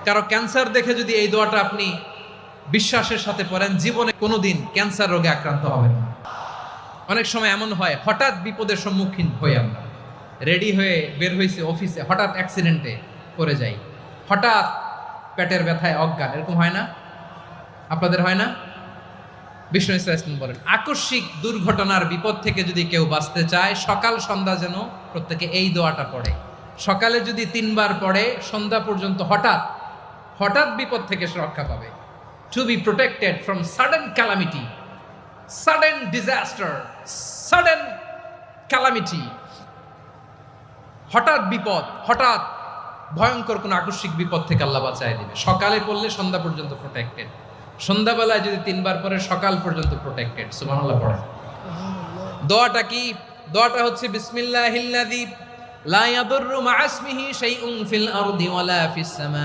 কারো ক্যান্সার দেখে যদি এই দোয়াটা আপনি বিশ্বাসের সাথে পড়েন, জীবনে কোনোদিন ক্যান্সার রোগে আক্রান্ত হবেন না। অনেক সময় এমন হয়, হঠাৎ বিপদের সম্মুখীন হই আমরা, রেডি হয়ে বের হয়েছে অফিসে, হঠাৎ অ্যাক্সিডেন্টে পড়ে যাই, হঠাৎ পেটের ব্যথায় অজ্ঞান, এরকম হয় না? আপনাদের হয় না? বিষ্ণু ইসলাম বলেন, আকস্মিক দুর্ঘটনার বিপদ থেকে যদি কেউ বাঁচতে চায়, সকাল সন্ধ্যা যেন প্রত্যেকে এই দোয়াটা পড়ে। সকালে যদি 3 বার পড়ে, সন্ধ্যা পর্যন্ত হঠাৎ বিপদ থেকে সে রক্ষা পাবে। To be protected from sudden calamity, sudden disaster, sudden calamity, হঠাৎ বিপদ, হঠাৎ ভয়ঙ্কর কোন আকস্মিক বিপদ থেকে আল্লাহ বাঁচায় দিবে। সকালে পড়লে সন্ধ্যা পর্যন্ত প্রোটেক্টেড, সন্ধ্যাবেলায় যদি 3 বার পরে সকাল পর্যন্ত প্রোটেক্টেড। সুবহানাল্লাহ পড়ে। দোয়াটা কি? দোয়াটা হচ্ছে বিসমিল্লাহিল্লাযী লা ইয়াদুররু মা ইসমিহি শাইউন ফিল আরদি ওয়ালা ফিস সামা।